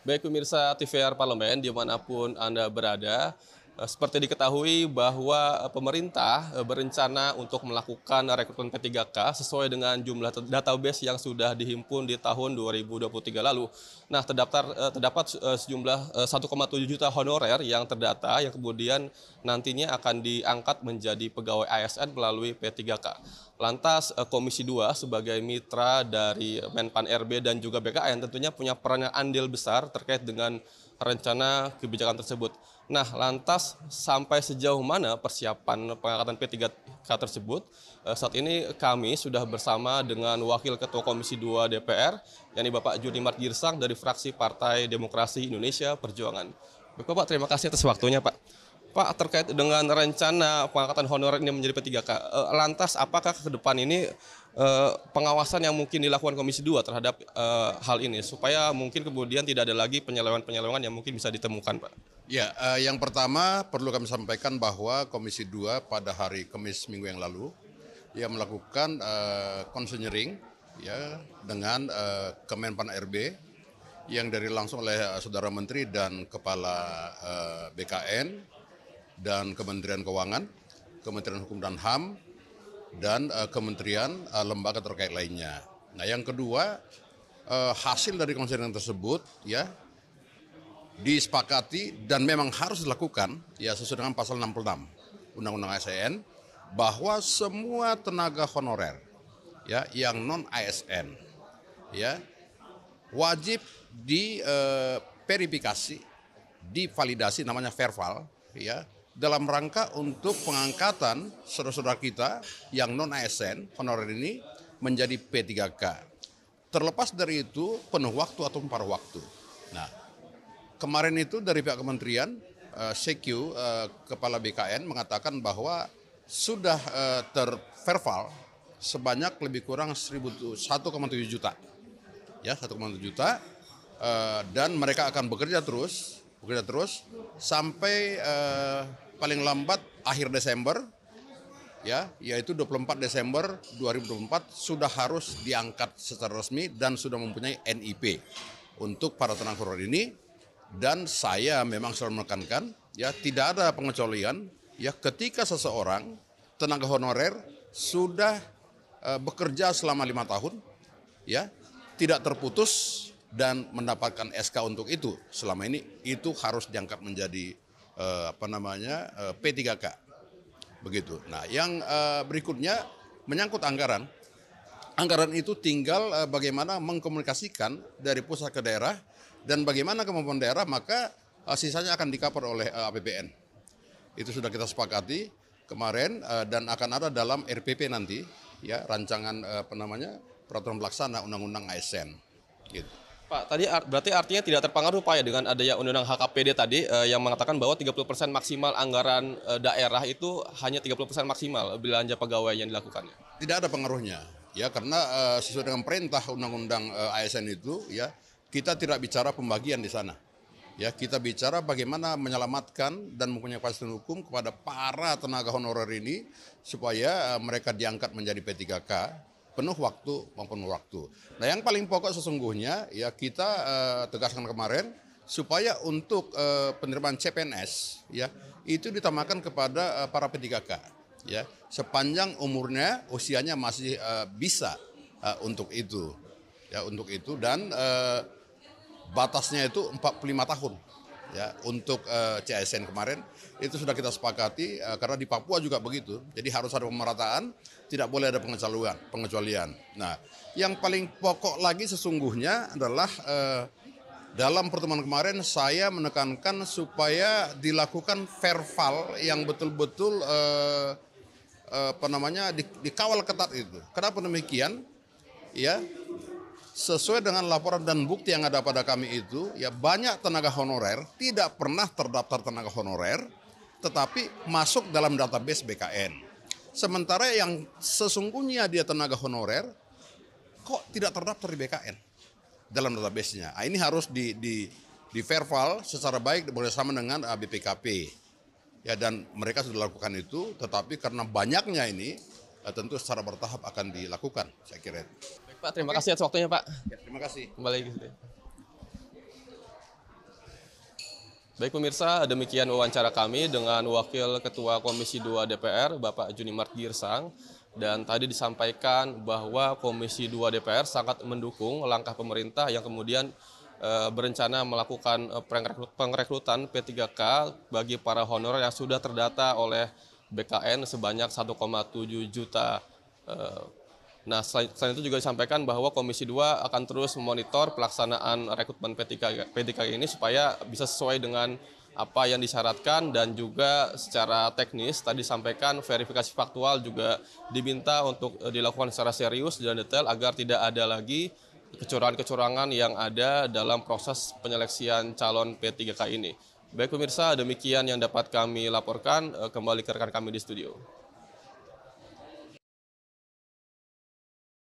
Baik pemirsa TVR Parlemen dimanapun Anda berada, seperti diketahui bahwa pemerintah berencana untuk melakukan rekrutmen P3K sesuai dengan jumlah database yang sudah dihimpun di tahun 2023 lalu. Nah, terdapat sejumlah 1,7 juta honorer yang terdata yang kemudian nantinya akan diangkat menjadi pegawai ASN melalui P3K. Lantas Komisi 2 sebagai mitra dari Menpan RB dan juga BKN tentunya punya peran yang andil besar terkait dengan rencana kebijakan tersebut. Nah, lantas sampai sejauh mana persiapan pengangkatan P3K tersebut? Saat ini kami sudah bersama dengan Wakil Ketua Komisi 2 DPR, yakni Bapak Junimart Girsang dari fraksi Partai Demokrasi Indonesia Perjuangan. Bapak, terima kasih atas waktunya, Pak. Pak, terkait dengan rencana pengangkatan honorer ini menjadi P3K, lantas apakah ke depan ini pengawasan yang mungkin dilakukan Komisi 2 terhadap hal ini, supaya mungkin kemudian tidak ada lagi penyelewengan-penyelewengan yang mungkin bisa ditemukan, Pak? Ya, yang pertama perlu kami sampaikan bahwa Komisi 2 pada hari Kamis minggu yang lalu melakukan konseling ya dengan Kemenpan RB yang dari langsung oleh Saudara Menteri dan Kepala BKN dan Kementerian Keuangan, Kementerian Hukum dan HAM, dan kementerian lembaga terkait lainnya. Nah, yang kedua, hasil dari konseling tersebut disepakati dan memang harus dilakukan sesuai dengan pasal 66 Undang-Undang ASN bahwa semua tenaga honorer yang non ASN wajib diverifikasi, divalidasi namanya verval dalam rangka untuk pengangkatan saudara-saudara kita yang non ASN honorer ini menjadi P3K. Terlepas dari itu penuh waktu atau paruh waktu. Nah, kemarin itu dari pihak kementerian CQ Kepala BKN mengatakan bahwa sudah terverval sebanyak lebih kurang 1,7 juta. 1,7 juta dan mereka akan bekerja terus sampai paling lambat akhir Desember yaitu 24 Desember 2024 sudah harus diangkat secara resmi dan sudah mempunyai NIP untuk para tenaga honorer ini. Dan saya memang selalu menekankan tidak ada pengecualian ketika seseorang tenaga honorer sudah bekerja selama 5 tahun tidak terputus dan mendapatkan SK untuk itu selama ini, itu harus diangkat menjadi P3K begitu. Nah, yang berikutnya menyangkut anggaran itu tinggal bagaimana mengkomunikasikan dari pusat ke daerah dan bagaimana kemampuan daerah, maka sisanya akan di-cover oleh APBN. Itu sudah kita sepakati kemarin dan akan ada dalam RPP nanti rancangan peraturan pelaksana Undang-Undang ASN gitu. Pak, tadi berarti artinya tidak terpengaruh Pak dengan adanya Undang-Undang HKPD tadi yang mengatakan bahwa 30% maksimal anggaran daerah itu hanya 30% maksimal belanja pegawai yang dilakukannya. Tidak ada pengaruhnya karena sesuai dengan perintah Undang-Undang ASN itu kita tidak bicara pembagian di sana. Kita bicara bagaimana menyelamatkan dan mempunyai kepastian hukum kepada para tenaga honorer ini supaya mereka diangkat menjadi P3K penuh waktu maupun waktu. Nah, yang paling pokok sesungguhnya kita tegaskan kemarin supaya untuk penerimaan CPNS itu ditambahkan kepada para P3K sepanjang umurnya usianya masih bisa untuk itu dan batasnya itu 45 tahun untuk CSN kemarin itu sudah kita sepakati karena di Papua juga begitu. Jadi harus ada pemerataan, tidak boleh ada pengecualian. Nah, yang paling pokok lagi sesungguhnya adalah dalam pertemuan kemarin saya menekankan supaya dilakukan verval yang betul-betul dikawal ketat itu. Kenapa demikian? Sesuai dengan laporan dan bukti yang ada pada kami itu, banyak tenaga honorer tidak pernah terdaftar tenaga honorer, tetapi masuk dalam database BKN. Sementara yang sesungguhnya dia tenaga honorer, kok tidak terdaftar di BKN dalam database-nya. Nah, ini harus di verval secara baik bersama dengan BPKP. Dan mereka sudah lakukan itu, tetapi karena banyaknya ini, tentu secara bertahap akan dilakukan, saya kira. Pak, terima kasih atas waktunya Pak. Terima kasih. Kembali lagi. Baik pemirsa, demikian wawancara kami dengan Wakil Ketua Komisi 2 DPR, Bapak Junimart Girsang. Dan tadi disampaikan bahwa Komisi 2 DPR sangat mendukung langkah pemerintah yang kemudian berencana melakukan pengrekrutan P3K bagi para honorer yang sudah terdata oleh BKN sebanyak 1,7 juta. eh, Nah, selain itu juga disampaikan bahwa Komisi 2 akan terus memonitor pelaksanaan rekrutmen P3K ini supaya bisa sesuai dengan apa yang disyaratkan, dan juga secara teknis tadi disampaikan verifikasi faktual juga diminta untuk dilakukan secara serius dan detail agar tidak ada lagi kecurangan-kecurangan yang ada dalam proses penyeleksian calon P3K ini. Baik pemirsa, demikian yang dapat kami laporkan. Kembali ke rekan kami di studio.